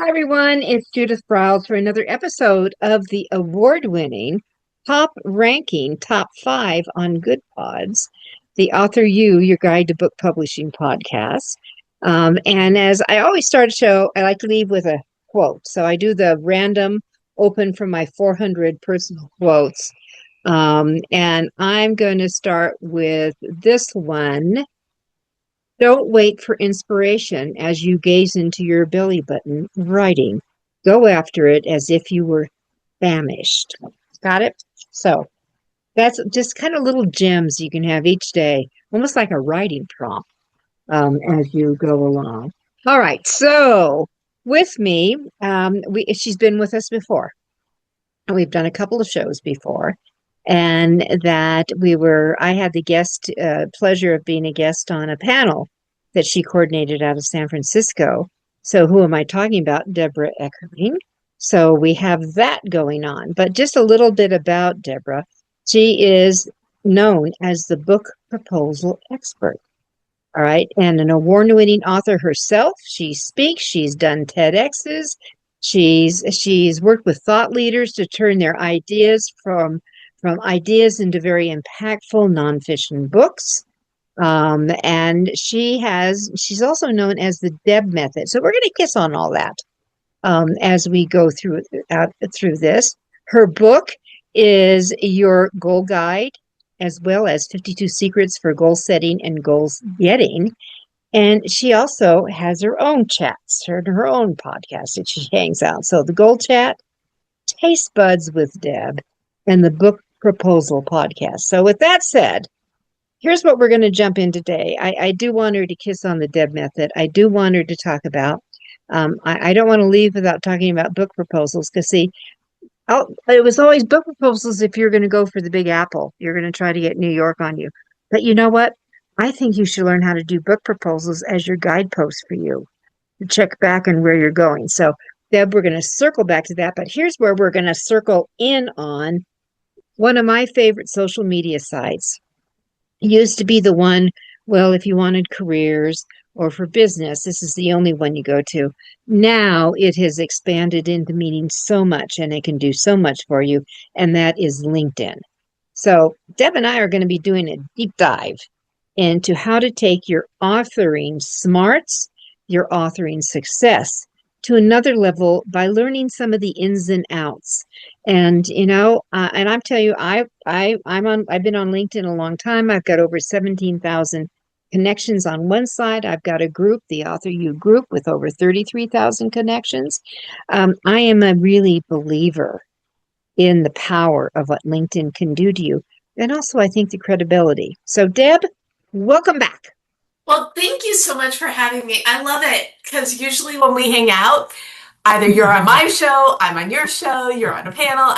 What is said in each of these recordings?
Hi, everyone. It's Judith Browse for another episode of the award-winning top ranking top five on Good Pods, the Author You, Your Guide to Book Publishing podcast. And as I always start a show, I like to leave with a quote. So I do the random open from my 400 personal quotes. And I'm going to start with this one. Don't wait for inspiration as you gaze into your belly button writing. Go after it as if you were famished. Got it? So that's just kind of little gems you can have each day, almost like a writing prompt as you go along. All right. So with me, she's been with us before. We've done a couple of shows before. And I had the guest pleasure of being a guest on a panel that she coordinated out of San Francisco. So who am I talking about? Deborah Eckering. So we have that going on. But just a little bit about Deborah. She is known as the book proposal expert. All right. And an award-winning author herself. She speaks, she's done TEDx's, she's worked with thought leaders to turn their ideas from ideas into very impactful nonfiction books. And she's also known as the Deb method. So we're going to kiss on all that as we go through this. Her book is your goal guide, as well as 52 secrets for goal setting and goals getting. And she also has her own chats, her own podcast that she hangs out. So the Goal Chat, Taste Buds with Deb, and the Book Proposal podcast. So with that said, here's what we're going to jump in today. I do want her to kiss on the Deb method. I do want her to talk about, I don't want to leave without talking about book proposals because see, it was always book proposals if you're going to go for the Big Apple. You're going to try to get New York on you. But you know what? I think you should learn how to do book proposals as your guidepost for you to check back on where you're going. So, Deb, we're going to circle back to that. But here's where we're going to circle in on one of my favorite social media sites. It used to be the one, well, if you wanted careers or for business, this is the only one you go to. Now it has expanded into meaning so much and it can do so much for you, and that is LinkedIn. So Deb and I are going to be doing a deep dive into how to take your authoring smarts, your authoring success to another level by learning some of the ins and outs. And and I'm telling you, I've been on LinkedIn a long time. I've got over 17,000 connections on one side. I've got a group, the Author You group, with over 33,000 connections. I am a really believer in the power of what LinkedIn can do to you, and also I think the credibility. So, Deb, welcome back. Well, thank you so much for having me. I love it because usually when we hang out, either you're on my show, I'm on your show, you're on a panel.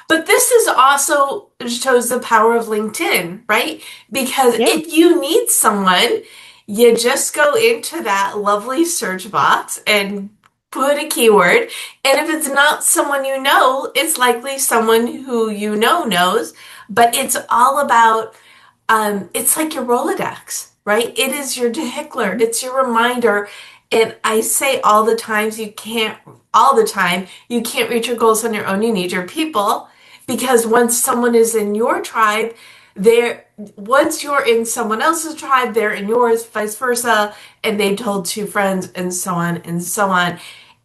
But this is also shows the power of LinkedIn, right? Because Yeah. if you need someone, you just go into that lovely search box and put a keyword. And if it's not someone you know, it's likely someone who you know knows. But it's all about it's like your Rolodex, right? It is your vehicular, it's your reminder. And I say all the time, you can't reach your goals on your own. You need your people because once someone is in your tribe, once you're in someone else's tribe, they're in yours, vice versa, and they told two friends, and so on and so on.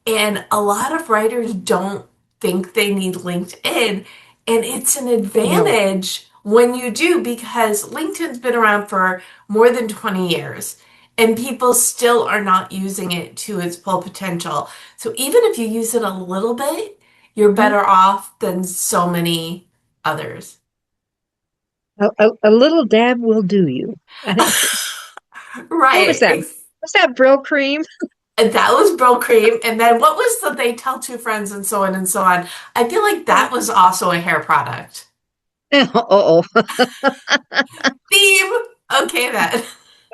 And a lot of writers don't think they need LinkedIn, and it's an No. advantage when you do because LinkedIn's been around for more than 20 years and people still are not using it to its full potential. So even if you use it a little bit, you're Mhm. better off than so many others. A little dab will do you. What was Right. that? Was that Brill cream? And that was Bro Cream. And then what was the they tell two friends and so on and so on? I feel like that was also a hair product. Oh. Theme. Okay, then.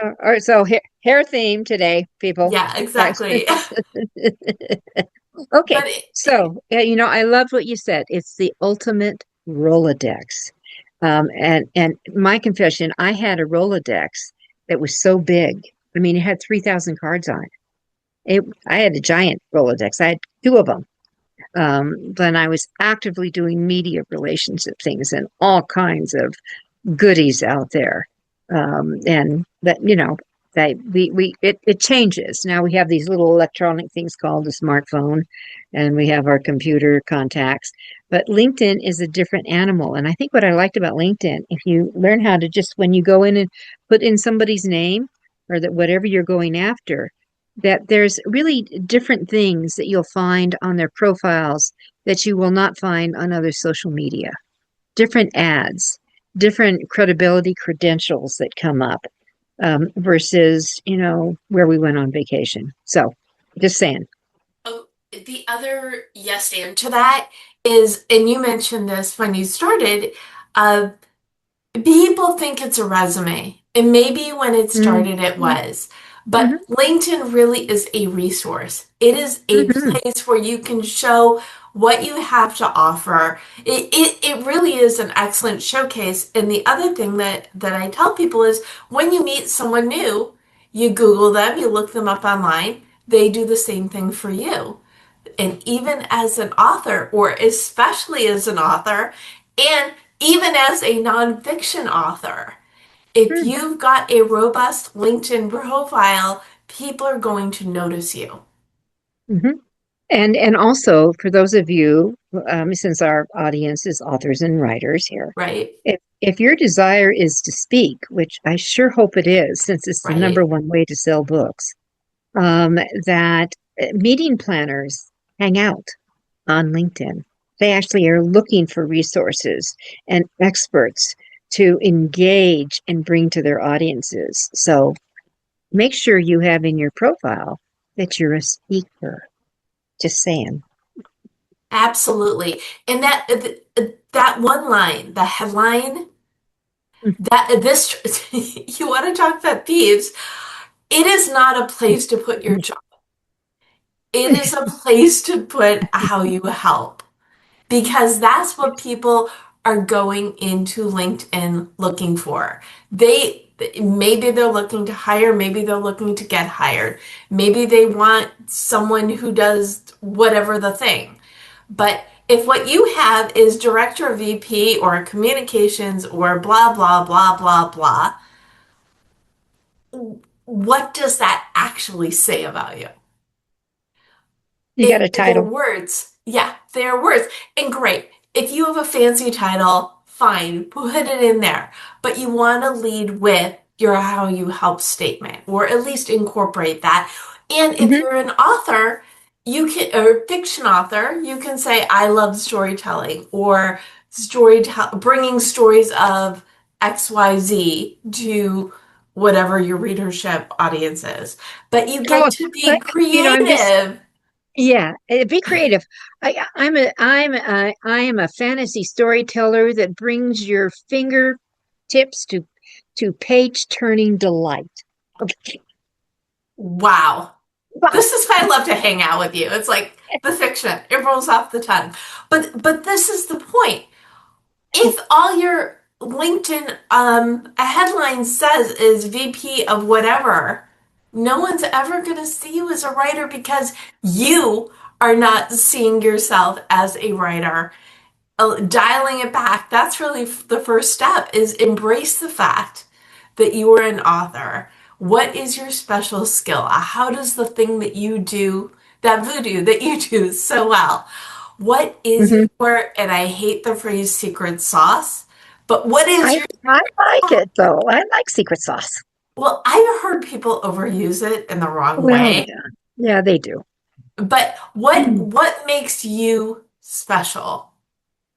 All right, so hair theme today, people. Yeah, Guys. exactly. Okay, But so I love what you said. It's the ultimate Rolodex. And my confession, I had a Rolodex that was so big. I mean, it had 3,000 cards on it. I had a giant Rolodex. I had two of them. When I was actively doing media relationship things and all kinds of goodies out there. And that, that it changes. Now we have these little electronic things called a smartphone, and we have our computer contacts. But LinkedIn is a different animal. And I think what I liked about LinkedIn, if you learn how to just, when you go in and put in somebody's name or that whatever you're going after, that there's really different things that you'll find on their profiles that you will not find on other social media. Different ads, different credibility credentials that come up versus, where we went on vacation. So just saying. Oh, the other yes and to that is, and you mentioned this when you started, uh, people think it's a resume, and maybe when it Mm-hmm. started it was, but Mm-hmm. LinkedIn really is a resource. It is a Mm-hmm. place where you can show what you have to offer. It really is an excellent showcase. And the other thing that I tell people is when you meet someone new, you Google them, you look them up online, they do the same thing for you. And even as an author, or especially as an author, and even as a nonfiction author, if you've got a robust LinkedIn profile, people are going to notice you, Mm-hmm. And also for those of you, since our audience is authors and writers here, right? if your desire is to speak, which I sure hope it is, since it's the number Right? one way to sell books, that meeting planners hang out on LinkedIn. They actually are looking for resources and experts to engage and bring to their audiences. So make sure you have in your profile that you're a speaker. Just saying. Absolutely. And that one line, the headline, that this you want to talk about thieves, it is not a place to put your job. It is a place to put how you help, because that's what people are going into LinkedIn looking for. They maybe they're looking to hire, maybe they're looking to get hired. Maybe they want someone who does whatever the thing. But if what you have is director or VP or communications or blah blah blah blah blah, what does that actually say about you? You got a They're title. words. Yeah, they're words. And great. If you have a fancy title, fine, put it in there. But you want to lead with your how you help statement, or at least incorporate that. And if Hmm. you're an author, you can, or fiction author, you can say, I love storytelling, or bringing stories of XYZ to whatever your readership audience is. But you get Oh, to be but, I'm just creative. yeah. Be creative. I am a fantasy storyteller that brings your fingertips to page turning delight. Okay. Wow. Wow. This is why I love to hang out with you. It's like the fiction. It rolls off the tongue. But this is the point. If all your LinkedIn a headline says is VP of whatever, no one's ever going to see you as a writer because you are not seeing yourself as a writer. Dialing it back, that's really the first step is embrace the fact that you are an author. What is your special skill? How does the thing that you do, that voodoo that you do so well, what is Hmm. your, and I hate the phrase secret sauce, but what is I your I secret like sauce? it though. I like secret sauce. Well, I've heard people overuse it in the wrong Well, way, yeah. Yeah, they do. but what makes you special?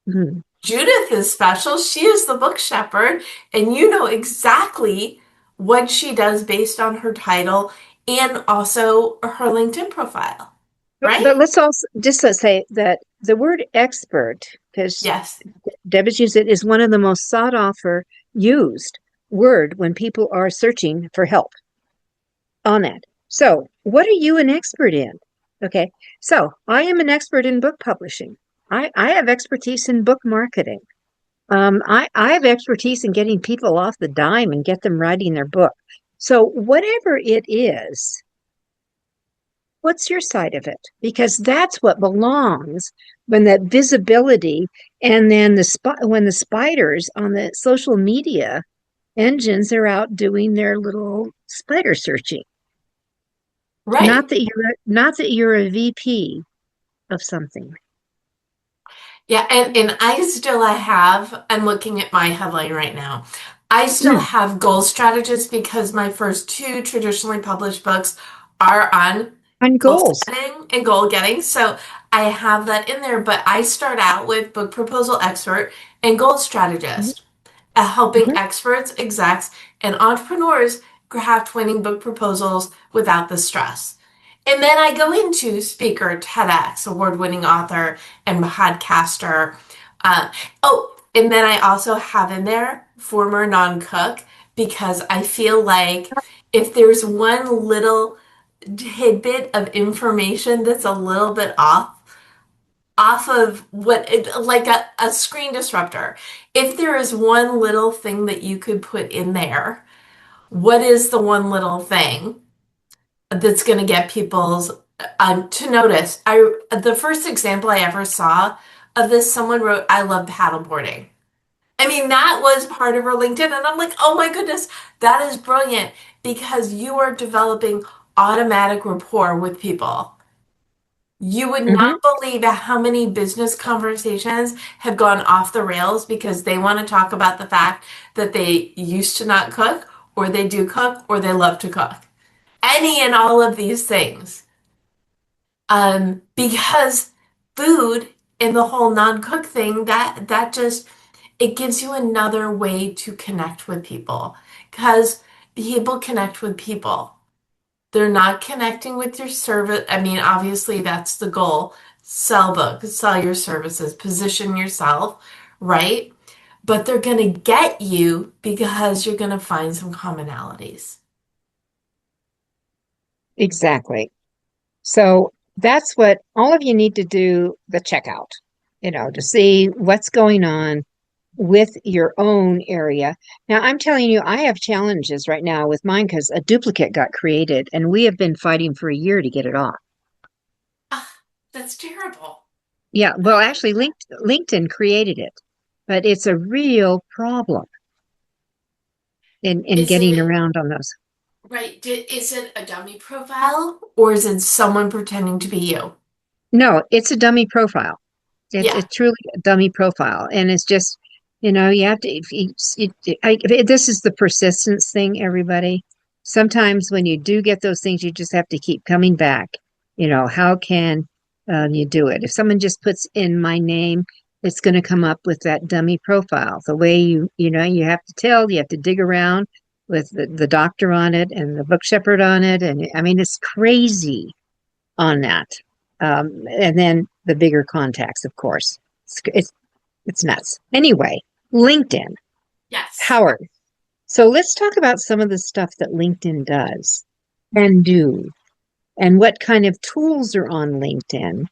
Mhm. Judith is special. She is the book shepherd, and you know exactly what she does based on her title and also her LinkedIn profile, But right? let's also just say that the word expert, because Yes. Debbie's used it, is one of the most sought after used word when people are searching for help on that. So, what are you an expert in? Okay, so I am an expert in book publishing. I have expertise in book marketing. I have expertise in getting people off the dime and get them writing their book. So, whatever it is, What's your side of it? Because that's what belongs when that visibility and then when the spiders on the social media engines are out doing their little spider searching. Right. Not that you're a VP of something. Yeah, and I'm looking at my headline right now. I still Mm, have goal strategists because my first two traditionally published books are on on goal goals. setting and goal getting. So I have that in there, but I start out with book proposal expert and goal Mhm, strategist, helping mhm. experts, execs, and entrepreneurs craft winning book proposals without the stress. And then I go into speaker, TEDx, award-winning author, and podcaster. And then I also have in there former non-cook because I feel like if there's one little tidbit of information that's a little bit off of like a screen disruptor, if there is one little thing that you could put in there, what is the one little thing that's going to get people's to notice? The first example I ever saw of this, someone wrote, "I love paddleboarding." I mean, that was part of her LinkedIn, and I'm like, oh my goodness, that is brilliant because you are developing automatic rapport with people. You would Mhm. not believe how many business conversations have gone off the rails because they want to talk about the fact that they used to not cook, or they do cook, or they love to cook. Any and all of these things. Because food and the whole non-cook thing, that just it gives you another way to connect with people. Because people connect with people. They're not connecting with your service. I mean, obviously that's the goal. Sell books, sell your services, position yourself, right? But they're gonna get you because you're gonna find some commonalities. Exactly. So that's what all of you need to do the checkout, to see what's going on with your own area. Now, I'm telling you, I have challenges right now with mine because a duplicate got created and we have been fighting for a year to get it off. Ah, that's terrible. Yeah, well, actually, LinkedIn created it, but it's a real problem in Is getting it around on those. right? Is it a dummy profile or is it someone pretending to be you? No, it's a dummy profile. Yeah, It's truly a dummy profile, and it's just, you have to. This is the persistence thing, everybody. Sometimes when you do get those things, you just have to keep coming back. How can you do it? If someone just puts in my name, it's going to come up with that dummy profile. The way you have to you have to dig around with the doctor on it and the book shepherd on it, and I mean, it's crazy on that. And then the bigger contacts, of course. It's nuts. Anyway, LinkedIn, yes. Howard. So let's talk about some of the stuff that LinkedIn does and do, and what kind of tools are on LinkedIn.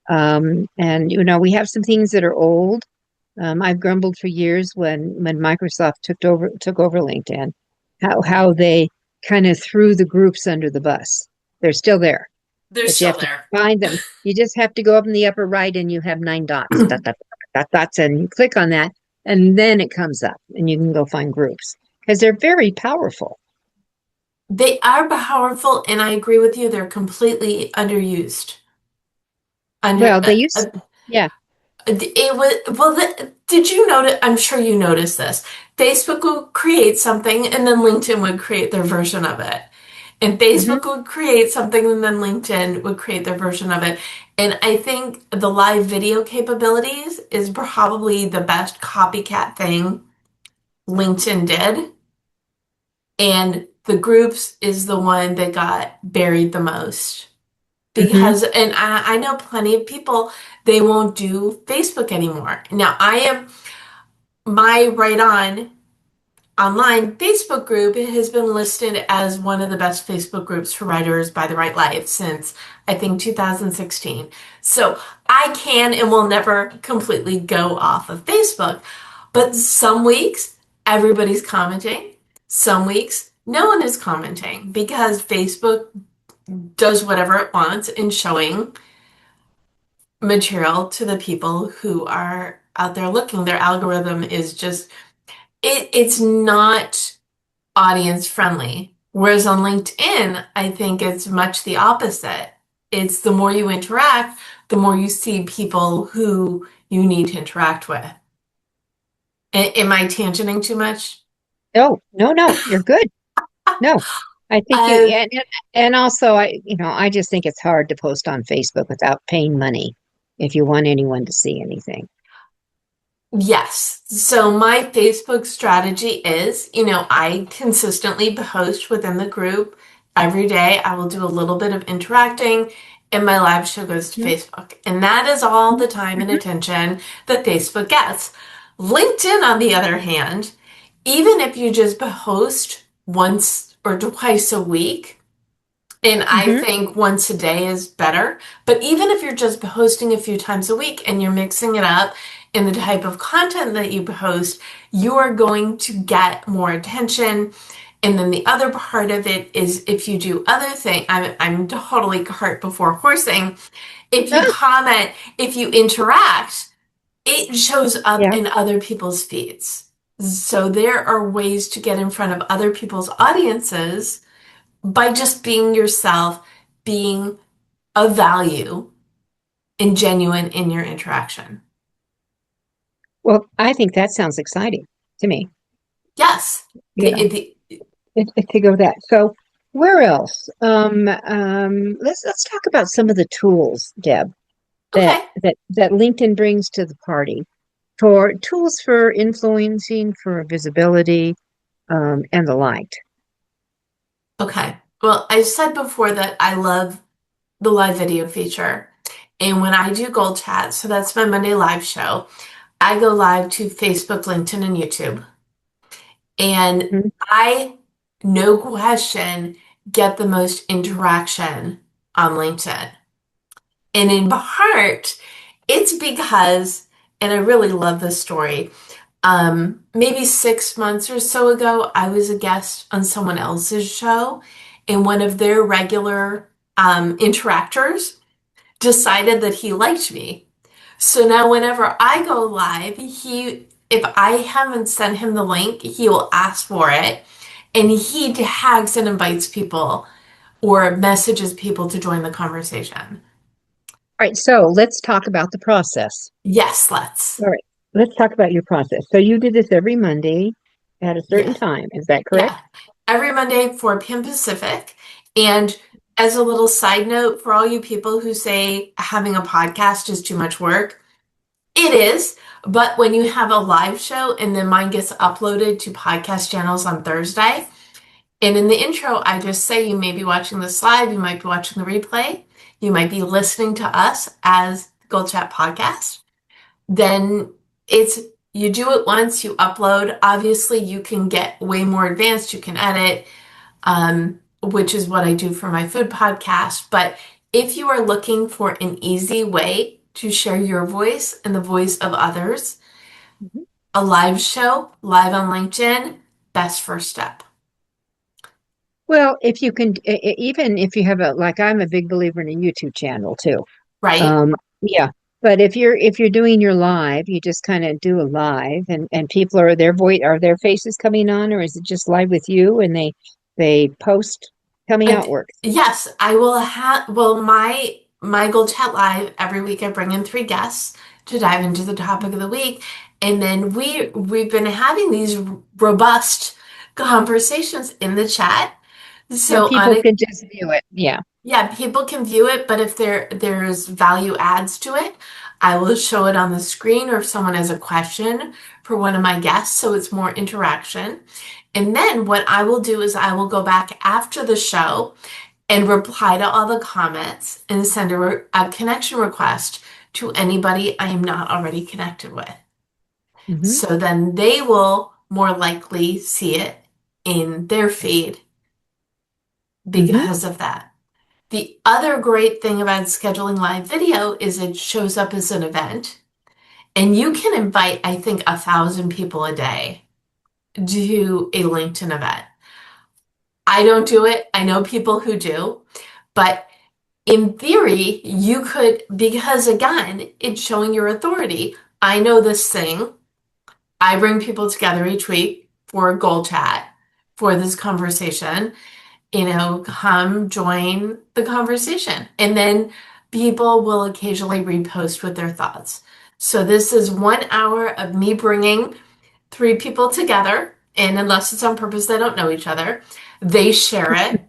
And we have some things that are old. I've grumbled for years when Microsoft took over LinkedIn, how they kind of threw the groups under the bus. They're still there, They're but you still have to there. find them. You just have to go up in the upper right and you have 9 dots, dots, and you click on that, and then it comes up and you can go find groups because they're very powerful. They are powerful, and I agree with you. They're completely underused. Under Well, yeah. it was well. Did you notice? I'm sure you noticed this. Facebook would create something, and then LinkedIn would create their version of it. And Hmm. Facebook would create something, and then LinkedIn would create their version of it. And I think the live video capabilities is probably the best copycat thing LinkedIn did. And the groups is the one that got buried the most. Hmm. Because, and I know plenty of people, they won't do Facebook anymore. Now, I am my Right On online Facebook group has been listed as one of the best Facebook groups for writers by the Right Life since I think 2016. So I can and will never completely go off of Facebook. But some weeks everybody's commenting, some weeks no one is commenting because Facebook does whatever it wants in showing material to the people who are out there looking. Their algorithm is just it's not audience friendly. Whereas on LinkedIn, I think it's much the opposite. It's the more you interact, the more you see people who you need to interact with. Am I tangenting too much? No, no, no, you're good. No, I think you, Uh, and also I just think it's hard to post on Facebook without paying money if you want anyone to see anything. Yes. So my Facebook strategy is, I consistently post within the group every day. I will do a little bit of interacting, and my live show goes to Mhm, Facebook. And that is all the time and mhm, attention that Facebook gets. LinkedIn, on the other hand, even if you just post once or twice a week, and I mhm. think once a day is better. But even if you're just posting a few times a week and you're mixing it up in the type of content that you post, you are going to get more attention. And then the other part of it is if you do other things, I'm totally cart before horsing. If you Ah, comment, if you interact, it shows up yeah. in other people's feeds. So there are ways to get in front of other people's audiences by just being yourself, being of value and genuine in your interaction. Well, I think that sounds exciting to me. Yes. You know, The, to go that. So, where else? Let's talk about some of the tools, Deb, that okay. LinkedIn brings to the party for tools for influencing, for visibility, and the like. Okay. Well, I said before that I love the live video feature. And when I do Gold Chat, so that's my Monday live show, I go live to Facebook, LinkedIn, and YouTube. And Mhm. I, no question, get the most interaction on LinkedIn. And in part, it's because, and I really love this story. Maybe 6 months or so ago, I was a guest on someone else's show, and one of their regular interactors decided that he liked me. So now, whenever I go live, if I haven't sent him the link, he will ask for it, and he tags and invites people or messages people to join the conversation. All right, so let's talk about the process. Yes, let's. All right, let's talk about your process. So you do this every Monday at a certain Yeah. time. Is that correct? Yeah, every Monday, 4 p.m. Pacific. And as a little side note, for all you people who say having a podcast is too much work, it is. But when you have a live show and then mine gets uploaded to podcast channels on Thursday, and in the intro, I just say you may be watching this live, you might be watching the replay, you might be listening to us as Gold Chat Podcast. Then it's you do it once, you upload. Obviously, you can get way more advanced, you can edit, which is what I do for my food podcast. But if you are looking for an easy way to share your voice and the voice of others, Mhm. a live show, live on LinkedIn, best first step, Well, if you can, even if you have like I'm a big believer in a YouTube channel too. right? Um, yeah. But if you're doing your live, you just kind of do a live and people are their faces coming on, or is it just live with you and they post coming Uh, out work? yes, I will have, well, my Gold Chat Live every week I bring in 3 guests to dive into the topic of the week. And then we've been having these robust conversations in the chat. So So on people a can just view it. Yeah. Yeah, people can view it, but if there's value adds to it, I will show it on the screen or if someone has a question for one of my guests, so it's more interaction. And then what I will do is I will go back after the show and reply to all the comments and send a connection request to anybody I am not already connected with. Hmm. So then they will more likely see it in their feed Hmm. because of that. The other great thing about scheduling live video is it shows up as an event, and you can invite, I think, 1,000 people a day to a LinkedIn event. I don't do it. I know people who do, But in theory, you could, because again, it's showing your authority. I know this thing. I bring people together each week for a goal chat for this conversation. Come join the conversation. And then people will occasionally repost with their thoughts. So this is 1 hour of me bringing three people together. And unless it's on purpose, they don't know each other. They share it.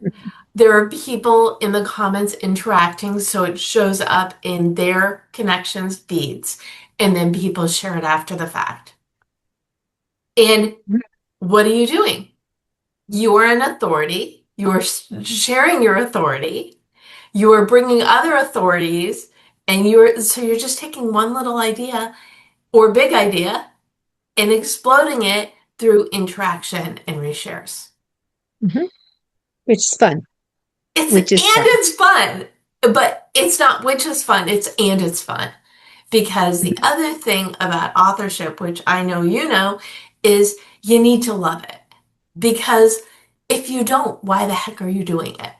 There are people in the comments interacting, so it shows up in their connections feeds. And then people share it after the fact. And what are you doing? You are an authority. You are sharing your authority. You are bringing other authorities, and you're just taking one little idea or big idea and exploding it through interaction and reshares. Mhm. Which is fun. Which is fun. It's fun, but it's not which is fun, it's fun. Because the Mhm. other thing about authorship, which I know you know, is you need to love it. Because if you don't, why the heck are you doing it?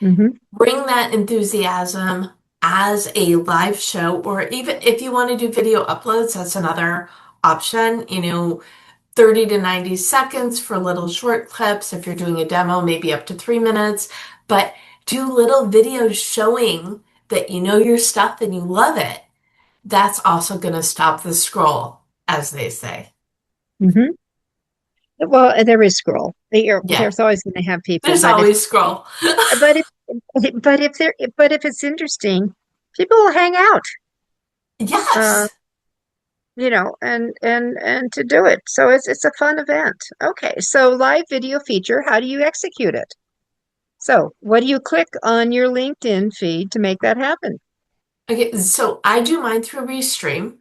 Mhm. Bring that enthusiasm as a live show, or even if you want to do video uploads, that's another option. 30 to 90 seconds for little short clips. If you're doing a demo, maybe up to 3 minutes, but do little videos showing that you know your stuff and you love it. That's also going to stop the scroll, as they say. Mhm. Well, there is scroll. Yeah, There's always going to have people, there's but if always scroll. but if but if it's interesting, people will hang out. Uh, Yes. and to do it. So it's a fun event. Okay, so live video feature, how do you execute it? So what do you click on your LinkedIn feed to make that happen? Okay, so I do mine through Restream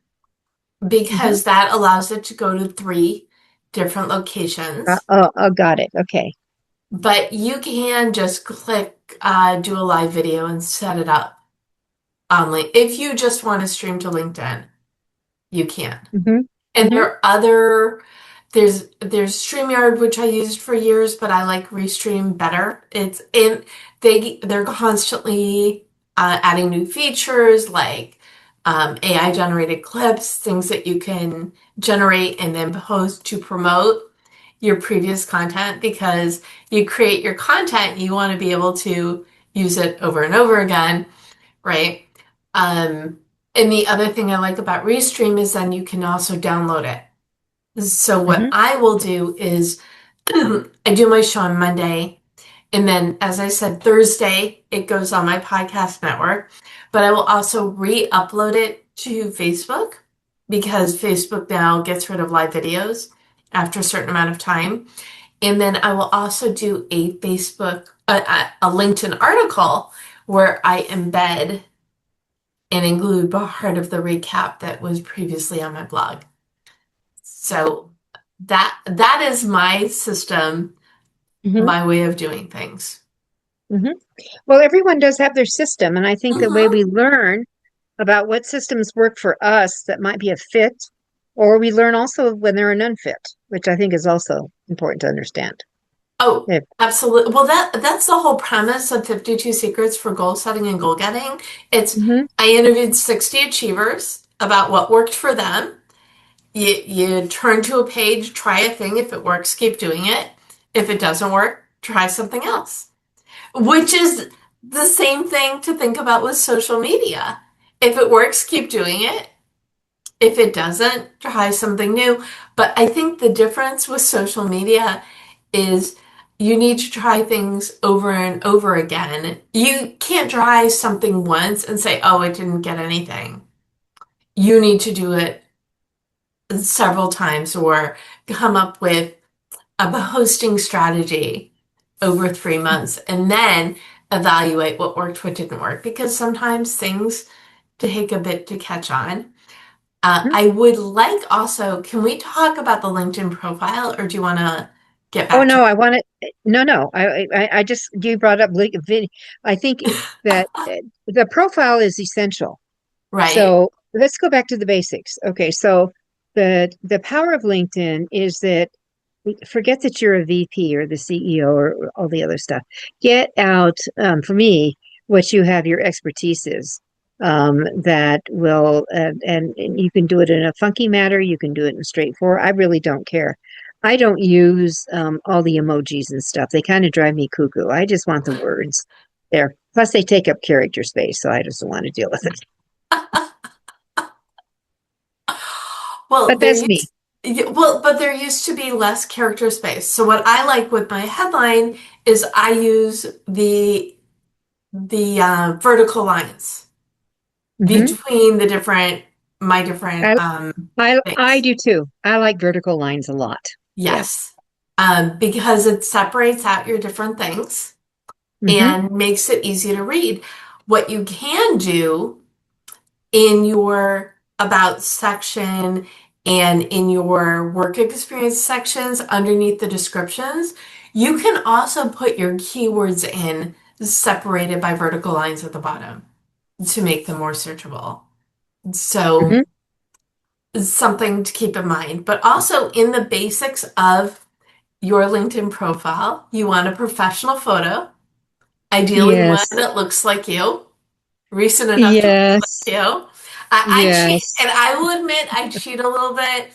Hmm. because that allows it to go to three different locations. Got it. Okay. But you can just click do a live video and set it up on link. If you just want to stream to LinkedIn, you can. Hmm. And Hmm. there are there's StreamYard, which I used for years, but I like Restream better. They're constantly adding new features like AI generated clips, things that you can generate and then post to promote your previous content because you create your content, you want to be able to use it over and over again, right? Um, and the other thing I like about Restream is then you can also download it. So what Hmm. I will do is I do my show on Monday, and then as I said, Thursday it goes on my podcast network, but I will also re-upload it to Facebook because Facebook now gets rid of live videos after a certain amount of time. And then I will also do a LinkedIn article where I embed and include part of the recap that was previously on my blog. So that is my system, Hmm. my way of doing things. Hmm. Well, everyone does have their system, and I think the way Hmm. we learn about what systems work for us that might be a fit, or we learn also when they're an unfit, which I think is also important to understand. Oh, If, absolutely. Well, that's the whole premise of 52 Secrets for Goal Setting and Goal Getting. It's hmm. I interviewed 60 achievers about what worked for them. You turn to a page, try a thing. If it works, keep doing it. If it doesn't work, try something else. Which is the same thing to think about with social media. If it works, keep doing it. If it doesn't, try something new. But I think the difference with social media is you need to try things over and over again. You can't try something once and say, oh, it didn't get anything. You need to do it several times or come up with a hosting strategy over 3 months and then evaluate what worked, what didn't work, because sometimes things take a bit to catch on. I would like also, can we talk about the LinkedIn profile or do you want to get Oh back to no, I want it. No. I just you brought up video. I think that the profile is essential. right? So let's go back to the basics. Okay, so the power of LinkedIn is that forget that you're a VP or the CEO or all the other stuff. Get out. For me, what you have your expertise is. That will, and you can do it in a funky manner, you can do it in straightforward. I really don't care. I don't use all the emojis and stuff. They kind of drive me cuckoo. I just want the words there. Plus, they take up character space, so I just don't want to deal with it. Well, But that's me. but there used to be less character space. So what I like with my headline is I use the vertical lines Hmm. between my different I, I things. do too. I like vertical lines a lot. Yes. Yes. Because it separates out your different things Hmm. and makes it easy to read. What you can do in your about section and in your work experience sections underneath the descriptions, you can also put your keywords in separated by vertical lines at the bottom to make them more searchable. So Hmm. it's something to keep in mind. But also in the basics of your LinkedIn profile, you want a professional photo, ideally one Yes. that looks like you, recent enough to look Yes. like you. I cheat, Yes. and I will admit I cheat a little bit.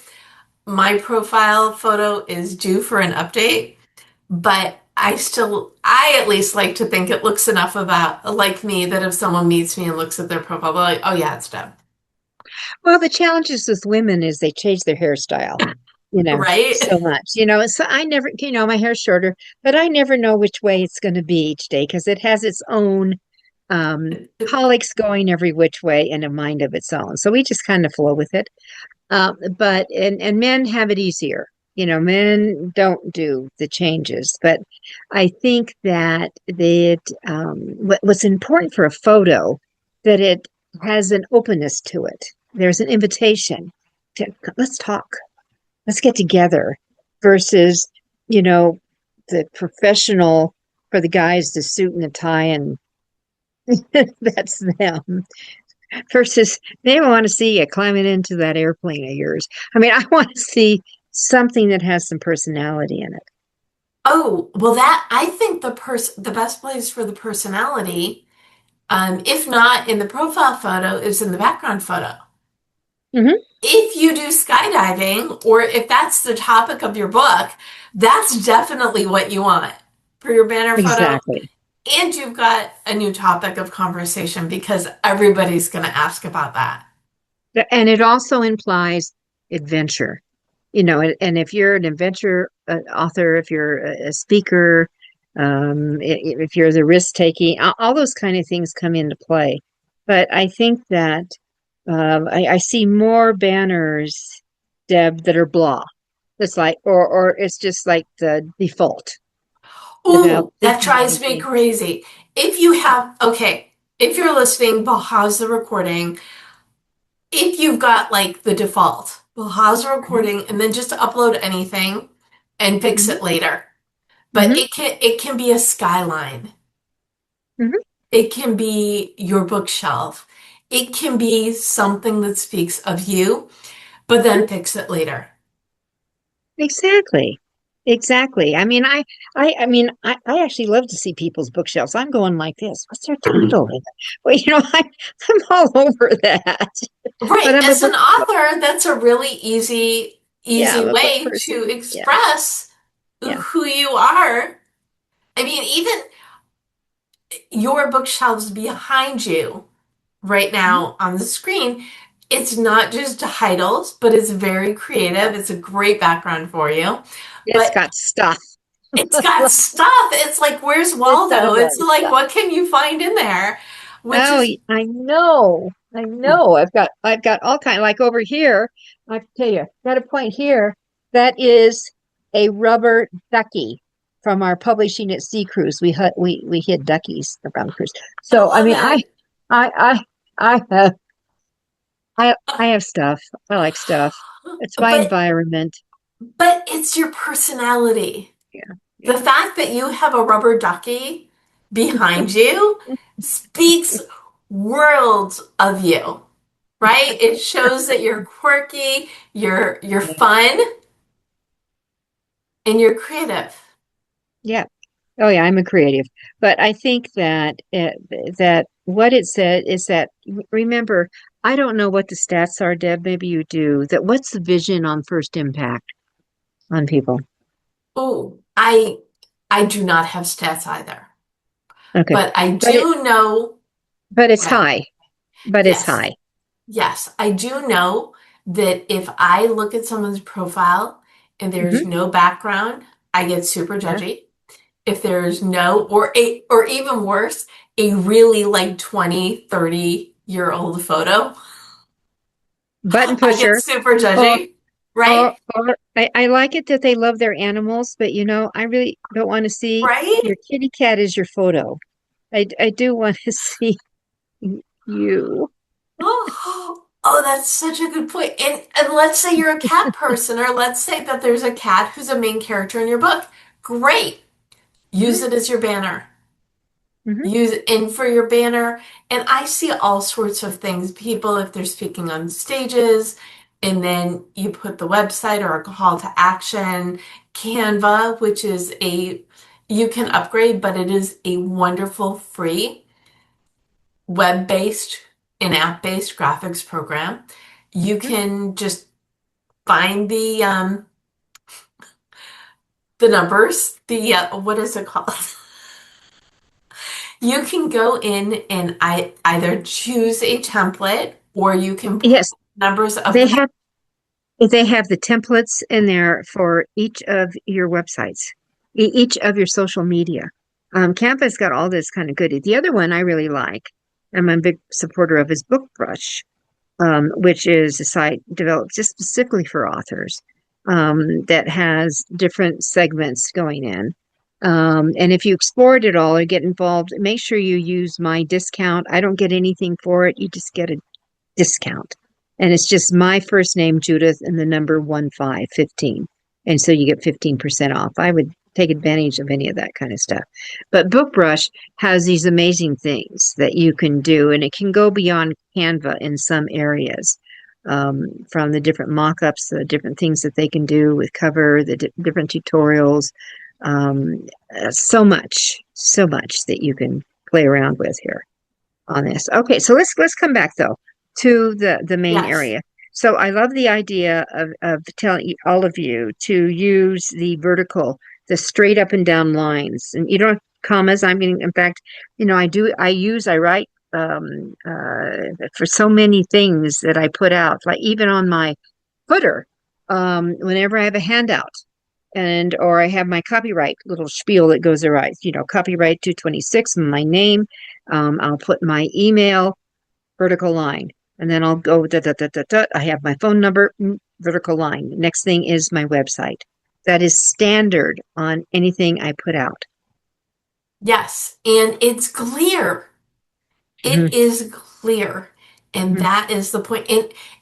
My profile photo is due for an update, but I at least like to think it looks enough about like me that if someone meets me and looks at their profile, they're like, oh yeah, it's done. Well, the challenges with women is they change their hairstyle, Right? so much. So I never, my hair's shorter, but I never know which way it's going to be each day because it has its own colics going every which way and a mind of its own. So we just kind of flow with it. But men have it easier. Men don't do the changes, but I think that what's important for a photo that it has an openness to it. There's an invitation to let's talk, let's get together, versus you know the professional for the guys, the suit and the tie, and that's them versus they want to see you climbing into that airplane of yours. I mean, I want to see something that has some personality in it. Oh, well that I think the best place for the personality, if not in the profile photo, is in the background photo. Hmm. If you do skydiving, or if that's the topic of your book, that's definitely what you want for your banner photo. Exactly. And you've got a new topic of conversation because everybody's going to ask about that. And it also implies adventure. And if you're an adventure author, if you're a speaker, if you're the risk taking, all those kind of things come into play. But I think that I see more banners, Deb, that are blah. It's like, or it's just like the default without Ooh, that thinking drives me anything. crazy. If you have, okay, if you're listening, pause the recording. If you've got like the default, pause the Hmm. recording and then just upload anything and fix Hmm. it later. But Hmm. it can be a skyline. Hmm. It can be your bookshelf. It can be something that speaks of you, but then fix it later. Exactly. Exactly. I actually love to see people's bookshelves. I'm going like this. What's their title in it? Well, I'm all over that. But Right. I'm a As an book, author, that's a really yeah, easy I'm a book way to person. Yeah. express Yeah. who you are. I mean, even your bookshelves behind you right Mhm. now on the screen, it's not just titles, but it's very creative. It's a great background for you. It's But got stuff. it's got stuff. It's like, where's It's got a Waldo? lot It's of like, stuff. what can you find in there? Which Oh, is, I know. I know. I've got all kind like over here. I tell you, got a point here. That is a rubber ducky from our publishing at Sea Cruise. We hid duckies around the cruise. I So I love mean, it. I I have stuff. I like stuff. It's my But environment. it's your personality. Yeah, The yeah. fact that you have a rubber ducky behind you speaks worlds of you, right? It shows that you're quirky, you're Yeah. fun, and you're creative. Yeah. Oh yeah, I'm a creative, but I think that what it said is that remember, I don't know what the stats are, Deb. Maybe you do. That what's the vision on first impact on people? Oh, I do not have stats either, Okay, but I but it do know. but it's Right. high. But it's Yes. high. Yes, I do know that if I look at someone's profile and there's Hmm. no background, I get super Yeah. judgy. If there's no, or even worse, a really like 20, 30-year old photo, Button I get pusher. super Or judgy, or right? I like it that they love their animals, but I really don't want to see Right? your kitty cat as your photo. I do want to see you. Oh, that's such a good point. And let's say you're a cat person, or let's say that there's a cat who's a main character in your book. Great. Use Hmm. it as your banner. Hmm. Use it in for your banner. And I see all sorts of things. People, if they're speaking on stages, and then you put the website or a call to action, Canva, which is you can upgrade, but it is a wonderful free web-based and app-based graphics program. You Hmm. can just find the numbers, what is it called? You can go in and I either choose a template or you can put Yes, numbers of they the have they have the templates in there for each of your websites, each of your social media. Canva's got all this kind of goodie. The other one I really like, I'm a big supporter of, is BookBrush, which is a site developed just specifically for authors, that has different segments going in. And if you export it all or get involved, make sure you use my discount. I don't get anything for it. You just get a discount. And it's just my first name, Judith, and the number 1515. And so you get 15% off. I would take advantage of any of that kind of stuff. But BookBrush has these amazing things that you can do, and it can go beyond Canva in some areas. From the different mock-ups, the different things that they can do with cover, the different tutorials, so much that you can play around with here on this. Okay, so let's come back though to the main yes. area. So I love the idea of telling all of you to use the vertical, the straight up and down lines, and you don't have commas. I mean, in fact, I write for so many things that I put out, like even on my footer, whenever I have a handout and or I have my copyright little spiel that goes around, copyright 226, my name. I'll put my email, vertical line, and then I'll go da, da, da, da, da. I have my phone number, vertical line. Next thing is my website. That is standard on anything I put out. Yes. And it's clear. Hmm. It is clear. And Hmm. that is the point.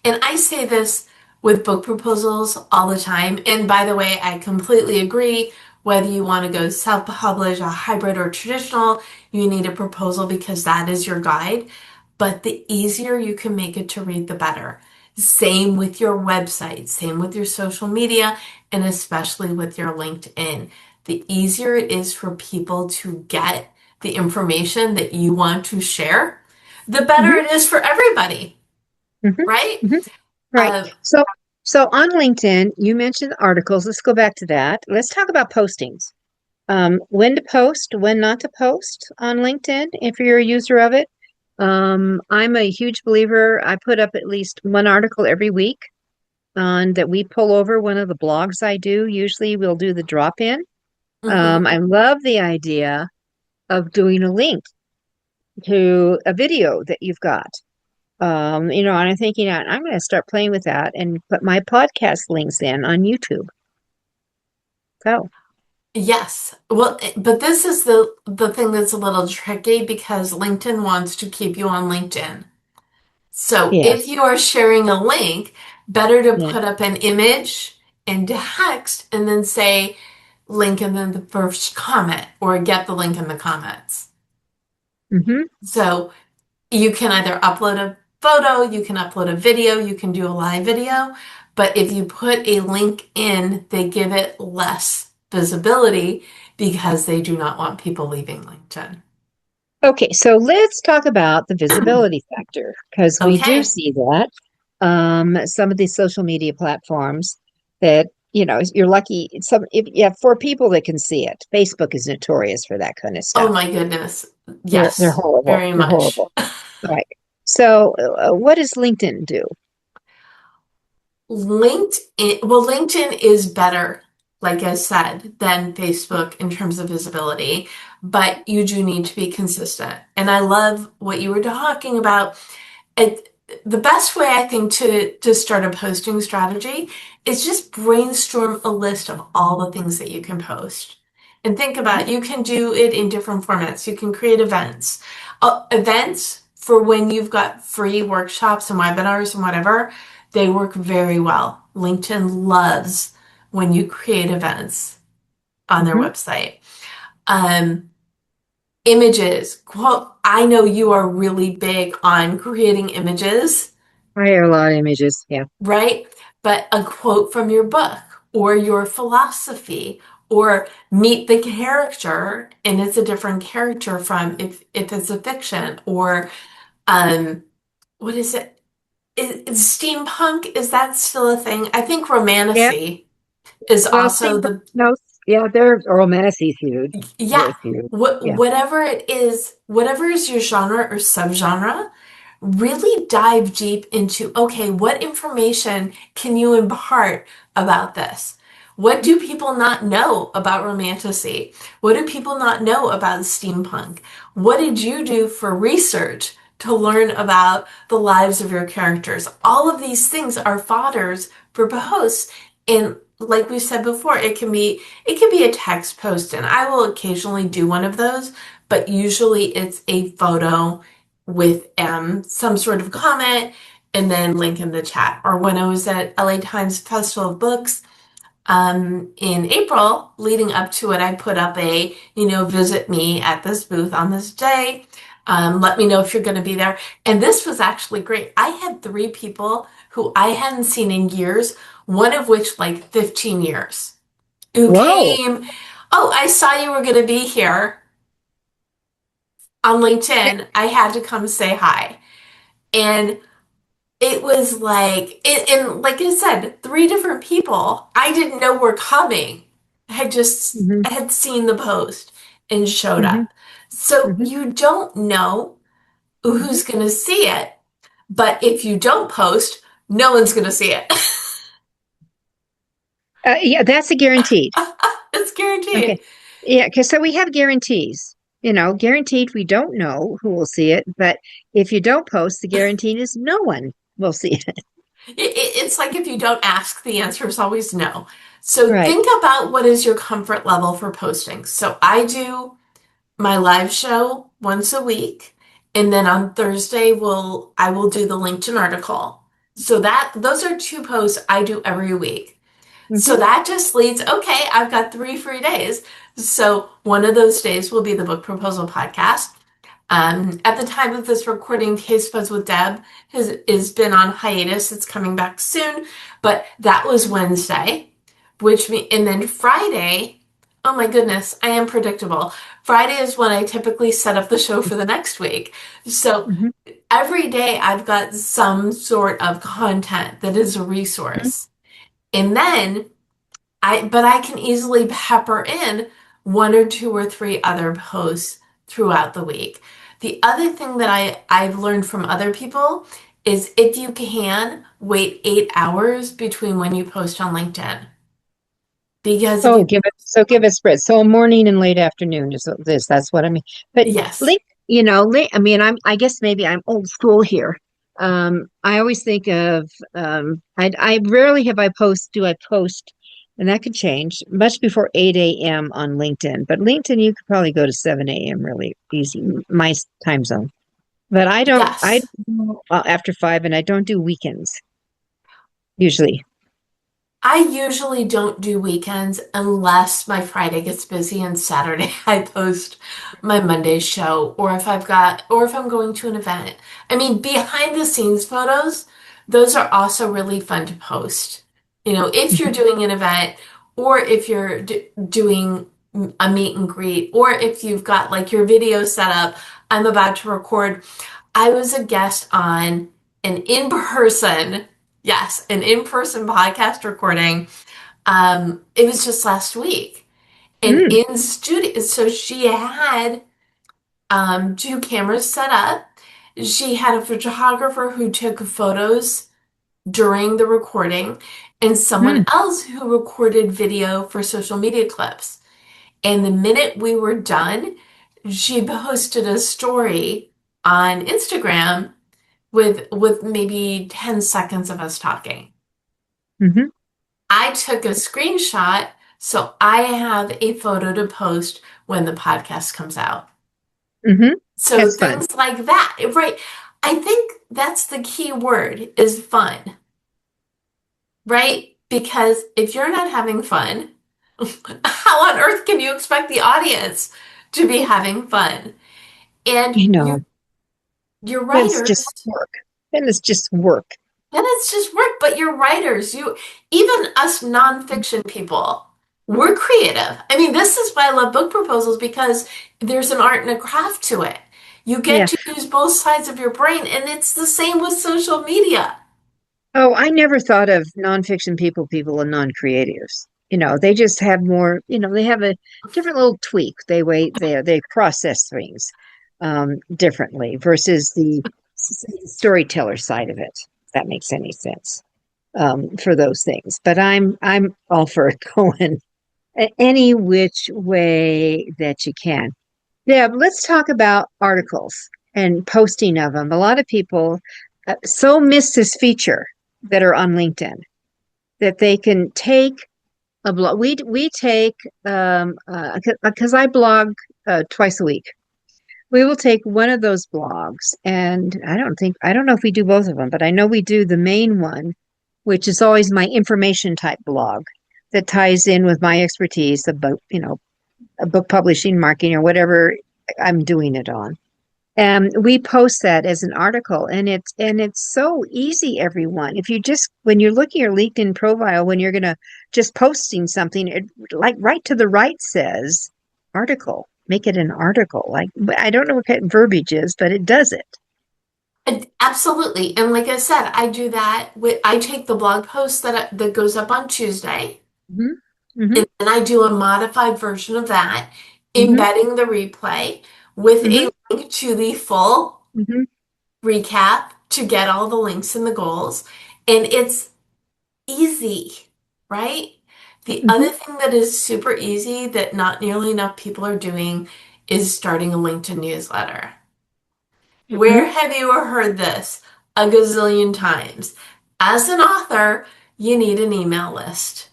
And I say this with book proposals all the time. And by the way, I completely agree. Whether you want to go self-publish, a hybrid or traditional, you need a proposal because that is your guide. But the easier you can make it to read, the better. Same with your website, same with your social media, and especially with your LinkedIn. The easier it is for people to get the information that you want to share, the better Hmm. it is for everybody, Hmm. right? Hmm. Right. Uh, So on LinkedIn, you mentioned articles. Let's go back to that. Let's talk about postings. When to post, when not to post on LinkedIn if you're a user of it. I'm a huge believer. I put up at least one article every week on that we pull over one of the blogs I do. Usually we'll do the drop in. I mhm. love the idea of doing a link to a video that you've got. And I'm thinking I'm going to start playing with that and put my podcast links in on YouTube. So, Yes. Well, but this is the thing that's a little tricky because LinkedIn wants to keep you on LinkedIn. So if yes. you are sharing a link, better to Yeah. put up an image and text and then say link and then the first comment or get the link in the comments. Hmm. So you can either upload a photo, you can upload a video, you can do a live video, but if you put a link in, they give it less visibility because they do not want people leaving LinkedIn. Okay, so let's talk about the visibility factor because we do Okay. see that some of these social media platforms that you're lucky some if you have four people that can see it. Facebook is notorious for that kind of Oh stuff. my goodness. They're Yes, horrible. very They're much. horrible. Right. So, what does LinkedIn do? LinkedIn is better, like I said, than Facebook in terms of visibility, but you do need to be consistent. And I love what you were talking about. It, the best way I think to start a posting strategy is just brainstorm a list of all the things that you can post. And think Mhm. about you can do it in different formats. You can create events. Events for when you've got free workshops and webinars and whatever, they work very well. LinkedIn loves when you create events on their Mhm. website. Um, Images. Quote, I know you are really big on creating images, I hear a lot of images. Yeah. right? But a quote from your book or your philosophy or meet the character and it's a different character from if it's a fiction or um what is it? Is steampunk, is that still a thing? I think Yeah. romantasy is Well, also steampunk, the no, yeah, they're romantics huge. yeah, They're huge. Yeah. whatever it is, whatever is your genre or subgenre, really dive deep into, okay, what information can you impart about this? What do people not know about romantasy? What do people not know about steampunk? What did you do for research to learn about the lives of your characters? All of these things are fodders for posts. And like we said before, it can be a text post, and I will occasionally do one of those, but usually it's a photo with some sort of comment and then link in the chat. Or when I was at LA Times Festival of Books in April, leading up to it, I put up visit me at this booth on this day. Let me know if you're going to be there. And this was actually great. I had three people who I hadn't seen in years, one of which like 15 years, who Whoa. came. Oh, I saw you were going to be here on LinkedIn. I had to come say hi. And it was like, and like I said, three different people I didn't know were coming had just Hmm. had seen the post and showed Hmm. up. So Hmm. you don't know Hmm. who's going to see it, but if you don't post, no one's going to see it. Yeah, that's a guaranteed. It's Okay. guaranteed. Yeah, because so we have guarantees. Guaranteed we don't know who will see it, but if you don't post, the guarantee is no one will see it. It's like if you don't ask, the answer is always no. So Right. think about what is your comfort level for posting. So I do my live show once a week, and then on Thursday I will do the LinkedIn article. So that those are two posts I do every week. So Hmm. that just leads, okay, I've got 3 free days. So one of those days will be the book proposal podcast. At the time of this recording, Taste Buds with Deb has been on hiatus. It's coming back soon, but that was Wednesday, and then Friday. Oh my goodness, I am predictable. Friday is when I typically set up the show for the next week. So Hmm. every day I've got some sort of content that is a resource. And then but I can easily pepper in one or two or three other posts throughout the week. The other thing that I've learned from other people is if you can wait 8 hours between when you post on LinkedIn. Because if Oh, you, give us spread. So morning and late afternoon is this. That's what I mean. But yes, link, I mean, I guess maybe I'm old school here. I always think of I rarely have do I post, and that could change much before 8 a.m. on LinkedIn. But LinkedIn, you could probably go to 7 a.m. really easy, my time zone. But I yes. don't do, after 5, and I don't do weekends usually. I usually don't do weekends unless my Friday gets busy and Saturday I post my Monday show or if I'm going to an event. I mean, behind the scenes photos, those are also really fun to post. If you're Mhm. doing an event or if you're doing a meet and greet, or if you've got like your video set up, I'm about to record. I was a guest on an in-person, yes, an in-person podcast recording. It was just last week. And Mm, in studio, so she had two cameras set up. She had a photographer who took photos during the recording, and someone mm, else who recorded video for social media clips. And the minute we were done, she posted a story on Instagram with maybe 10 seconds of us talking. hmm I took a screenshot, so I have a photo to post when the podcast comes out. hmm So That's fun. things like that, right? I think that's the key word is fun, right? Because if you're not having fun, how on earth can you expect the audience to be having fun? And You you, know, your it's writers, just work. And it's just work. then it's just work, but your writers, even us nonfiction people, we're creative. I mean, this is why I love book proposals because there's an art and a craft to it. You get Yeah. to use both sides of your brain, and it's the same with social media. Oh, I never thought of nonfiction people and non-creatives. They just have more, they have a different little tweak. They process things differently versus the storyteller side of it, if that makes any sense for those things. But I'm all for going any which way that you can. Yeah, but let's talk about articles and posting of them. A lot of people so miss this feature that are on LinkedIn that they can take a blog. We take because I blog twice a week. We will take one of those blogs, and I don't know if we do both of them, but I know we do the main one, which is always my information type blog that ties in with my expertise about a book publishing, marketing, or whatever I'm doing it on. And we post that as an article, and it's so easy, everyone. If you just when you're looking at your LinkedIn profile, when you're gonna just posting something, it like right to the right says article. Make it an article. Like I don't know what that verbiage is, but it does it. And absolutely. And like I said, I do that with I take the blog post that goes up on Tuesday, Hmm hmm and then I do a modified version of that, hmm embedding the replay with hmm a link to the full hmm recap to get all the links and the goals. And it's easy, right? The hmm other thing that is super easy that not nearly enough people are doing is starting a LinkedIn newsletter. Where hmm have you heard this? A gazillion times. As an author, you need an email list.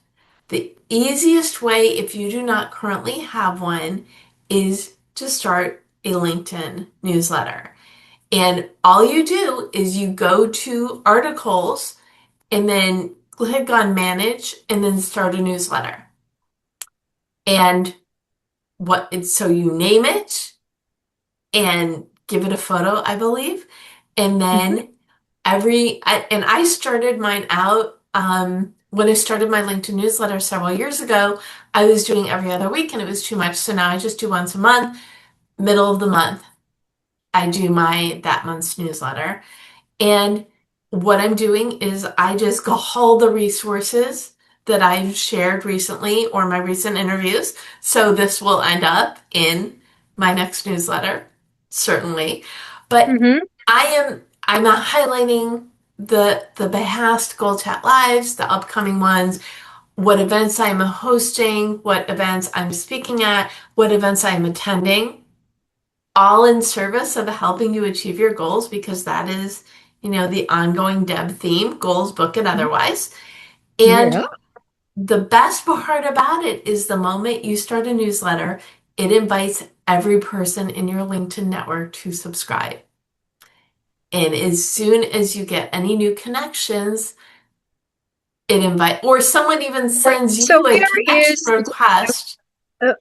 The easiest way, if you do not currently have one, is to start a LinkedIn newsletter. And all you do is you go to articles and then click on manage and then start a newsletter. And so you name it and give it a photo, I believe. And hmm then and I started mine out when I started my LinkedIn newsletter several years ago. I was doing every other week and it was too much. So now I just do once a month, middle of the month. I do my that month's newsletter. And what I'm doing is I just go all the resources that I've shared recently or my recent interviews. So this will end up in my next newsletter, certainly. But hmm I'm not highlighting the Behast Gold Chat Lives, the upcoming ones, what events I'm hosting, what events I'm speaking at, what events I'm attending, all in service of helping you achieve your goals because that is, the ongoing Deb theme, goals, book, and otherwise. And Yeah. the best part about it is the moment you start a newsletter, it invites every person in your LinkedIn network to subscribe. And as soon as you get any new connections, or someone even Right. sends So you a where connection is request,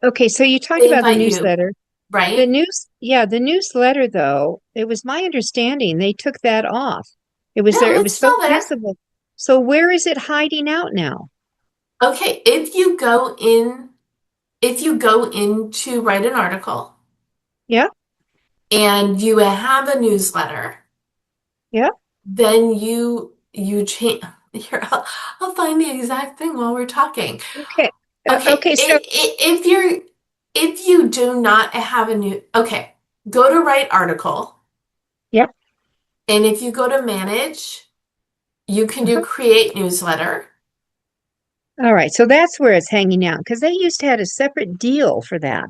okay? So you talked they about the invite you, newsletter. right? The newsletter though, it was my understanding they took that off. No, It it's was so still there. visible. So where is it hiding out now? Okay, if you go in if you go in to write an article Yeah. and you have a newsletter, Yeah. then you change here. I'll find the exact thing while we're talking. Okay. Okay, Okay. So, if you do not have a new okay, go to write article, yeah. and if you go to manage, you can do Uh-huh. create newsletter. All right. So that's where it's hanging out because they used to had a separate deal for that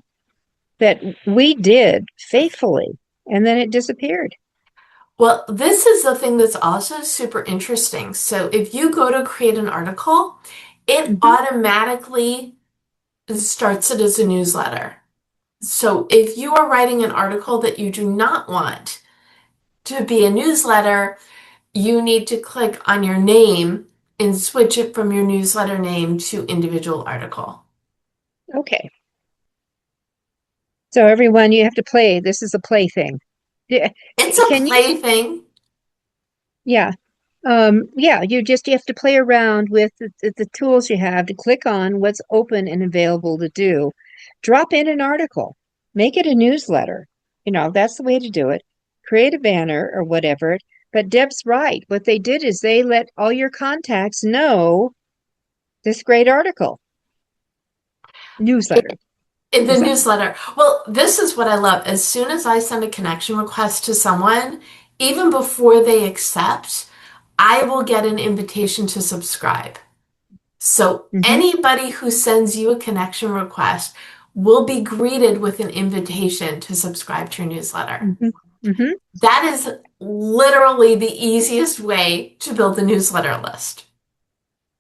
we did faithfully, and then it disappeared. Well, this is the thing that's also super interesting. So if you go to create an article, it Hmm. automatically starts it as a newsletter. So if you are writing an article that you do not want to be a newsletter, you need to click on your name and switch it from your newsletter name to individual article. Okay. So everyone, you have to play. This is a play thing. Yeah. It's a Can you? plaything. Yeah. Yeah, you have to play around with the tools you have to click on what's open and available to do. Drop in an article, make it a newsletter. That's the way to do it. Create a banner or whatever. But Deb's right. What they did is they let all your contacts know this great article, newsletter. In the Is that? newsletter. Well, this is what I love. As soon as I send a connection request to someone, even before they accept, I will get an invitation to subscribe. So Hmm. anybody who sends you a connection request will be greeted with an invitation to subscribe to your newsletter. Hmm. Hmm. That is literally the easiest way to build a newsletter list.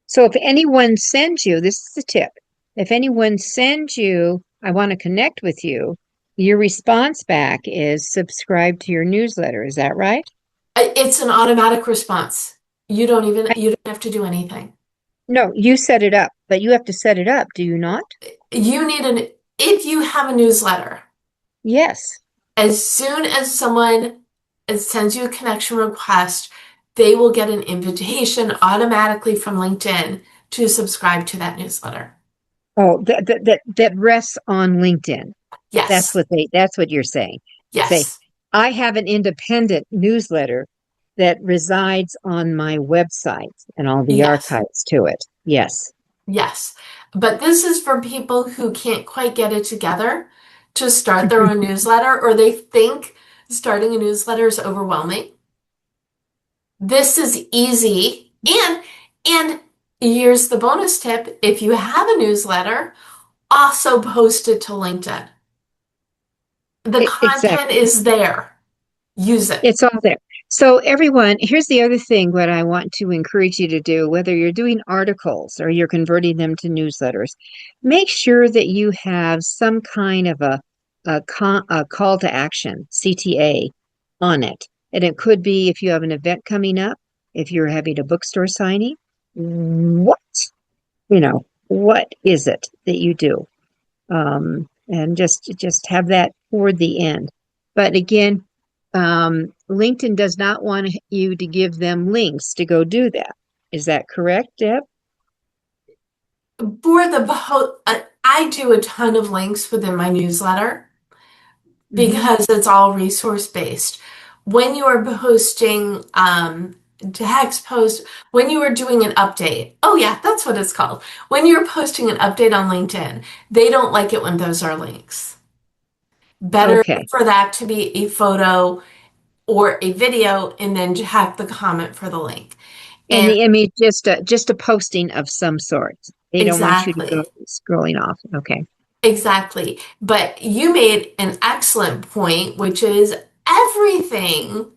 So if anyone sends you, this is the tip. If anyone sends you, I want to connect with you, your response back is subscribe to your newsletter. Is that right? It's an automatic response. I, You don't have to do anything. no, you set it up, but you have to set it up, do you not? You need if you have a newsletter, Yes. as soon as someone sends you a connection request, they will get an invitation automatically from LinkedIn to subscribe to that newsletter. Oh, that rests on LinkedIn. Yes, That's what you're saying. Say, yes, I have an independent newsletter that resides on my website and all the yes, archives to it. Yes. yes. But this is for people who can't quite get it together to start their own newsletter, or they think starting a newsletter is overwhelming. This is easy. And here's the bonus tip. If you have a newsletter, also post it to LinkedIn. The content Exactly. is there. Use it. It's all there. So, everyone, here's the other thing what I want to encourage you to do, whether you're doing articles or you're converting them to newsletters, make sure that you have some kind of a call to action, CTA, on it. And it could be if you have an event coming up, if you're having a bookstore signing, what, what is it that you do? And just have that toward the end. But again, LinkedIn does not want you to give them links to go do that. Is that correct, Deb? For I do a ton of links within my newsletter Hmm. because it's all resource based. When you are posting text post, when you are doing an update, oh yeah, that's what it's called. When you're posting an update on LinkedIn, they don't like it when those are links. Better Okay. for that to be a photo or a video and then hack the comment for the link. And And the image just a posting of some sort. They don't want you to go exactly, scrolling off. Okay. exactly. But you made an excellent point, which is everything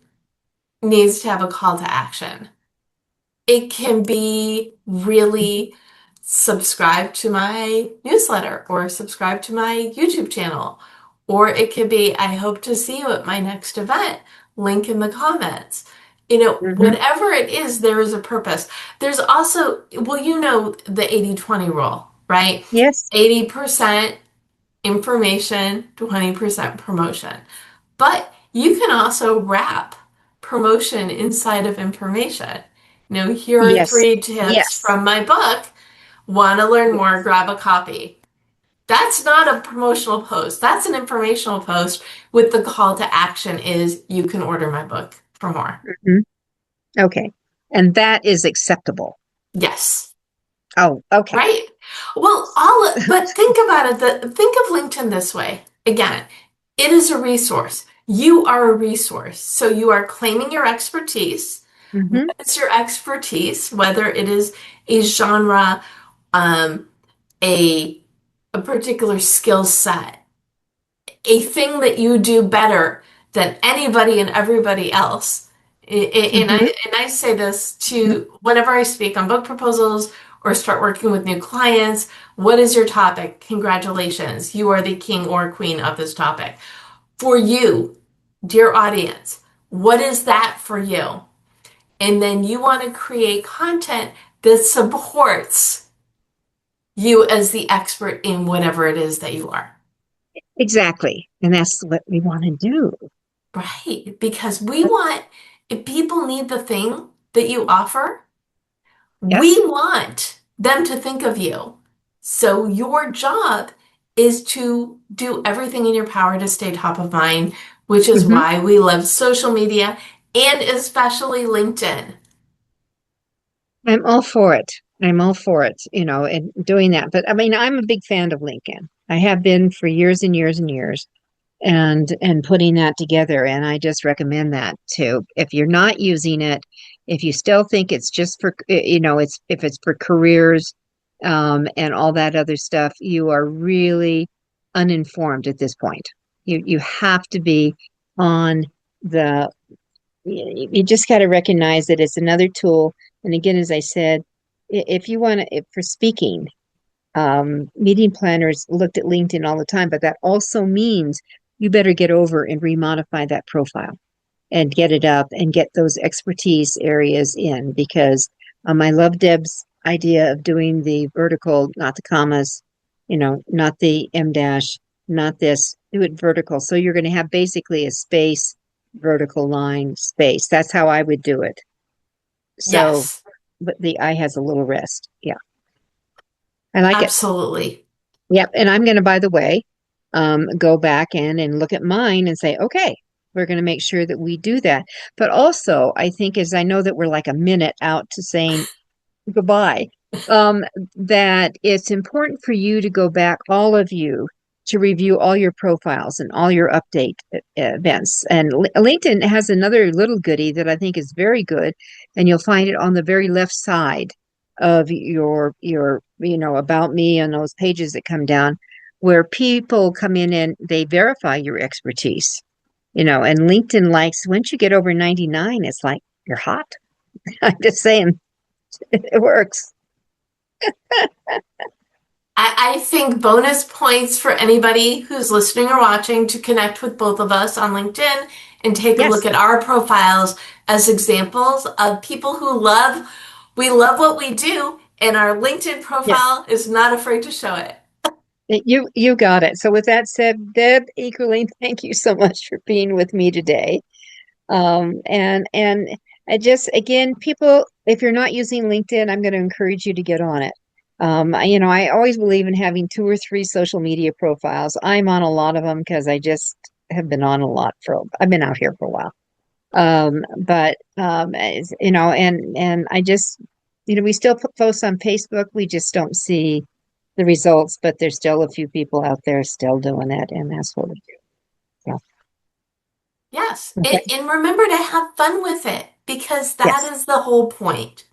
needs to have a call to action. It can be really subscribe to my newsletter or subscribe to my YouTube channel. Or it could be, I hope to see you at my next event. Link in the comments. Hmm. Whatever it is, there is a purpose. There's also, well, the 80/20 rule, right? Yes. 80% information, 20% promotion. But you can also wrap promotion inside of information. Here are Yes. three tips Yes. from my book. Want to learn more? Yes. Grab a copy. That's not a promotional post. That's an informational post with the call to action is you can order my book for more. Mhm. Okay. And that is acceptable. Yes. Oh, okay. Right? Well, but think about it, think of LinkedIn this way. Again, it is a resource. You are a resource. So you are claiming your expertise. Hmm. What is your expertise? Whether it is a genre, um, a a particular skill set, a thing that you do better than anybody and everybody else. Hmm. And I say this Hmm. to whenever I speak on book proposals or start working with new clients. What is your topic? Congratulations. You are the king or queen of this topic. For you, dear audience, what is that for you? And then you want to create content that supports you as the expert in whatever it is that you are. Exactly. And that's what we want to do. Right, because we want, if people need the thing that you offer, we Yes. want them to think of you. So your job is to do everything in your power to stay top of mind, which is Hmm. why we love social media and especially LinkedIn. I'm all for it. I'm all for it, and doing that. But I mean, I'm a big fan of Lincoln. I have been for years and years and years, and putting that together. And I just recommend that too. If you're not using it, if you still think it's just for, it's if it's for careers, and all that other stuff, you are really uninformed at this point. You have to be on the you just got to recognize that it's another tool. And again, as I said, if you want to, for speaking, meeting planners looked at LinkedIn all the time, but that also means you better get over and remodify that profile and get it up and get those expertise areas in because I love Deb's idea of doing the vertical, not the commas, not the M dash, not this, do it vertical. So you're going to have basically a space, vertical line, space. That's how I would do it. So, Yes, but the I has a little rest. Yeah, I like it. absolutely. Yep. And I'm going to, by the way, go back in and look at mine and say, okay, we're going to make sure that we do that. But also, I think, as I know that we're like a minute out to saying goodbye, um, that it's important for you to go back, all of you, to review all your profiles and all your update events. And LinkedIn has another little goodie that I think is very good, and you'll find it on the very left side of your about me and those pages that come down where people come in and they verify your expertise. And LinkedIn likes once you get over 99, it's like you're hot. I'm just saying it works. I think bonus points for anybody who's listening or watching to connect with both of us on LinkedIn and take a look Yes. at our profiles as examples of people who we love what we do, and our LinkedIn Yeah. profile is not afraid to show it. You got it. So with that said, Deb, equally, thank you so much for being with me today. And I just again, people, if you're not using LinkedIn, I'm going to encourage you to get on it. I always believe in having two or three social media profiles. I'm on a lot of them because I just have been on a lot I've been out here for a while. But and I just, we still put posts on Facebook. We just don't see the results, but there's still a few people out there still doing it, and that's what we do. Yes, So, okay. and remember to have fun with it because that Yes, is the whole point.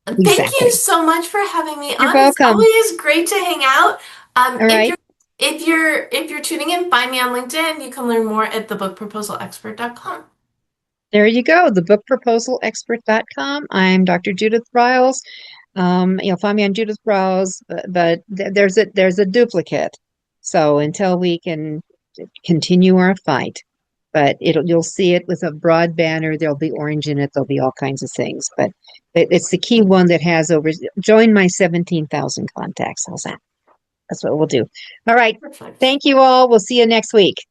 Thank you exactly. so much for having me You're on. It's welcome. always great to hang out. All right. If you're tuning in, find me on LinkedIn. You can learn more at thebookproposalexpert.com. There you go. Thebookproposalexpert.com. I'm Dr. Judith Riles. You'll find me on Judith Riles, but there's a duplicate. So until we can continue our fight, but you'll see it with a broad banner. There'll be orange in it. There'll be all kinds of things, but it's the key one that has over. Join my 17,000 contacts. How's that? That's what we'll do. All right. Perfect. Thank you all. We'll see you next week.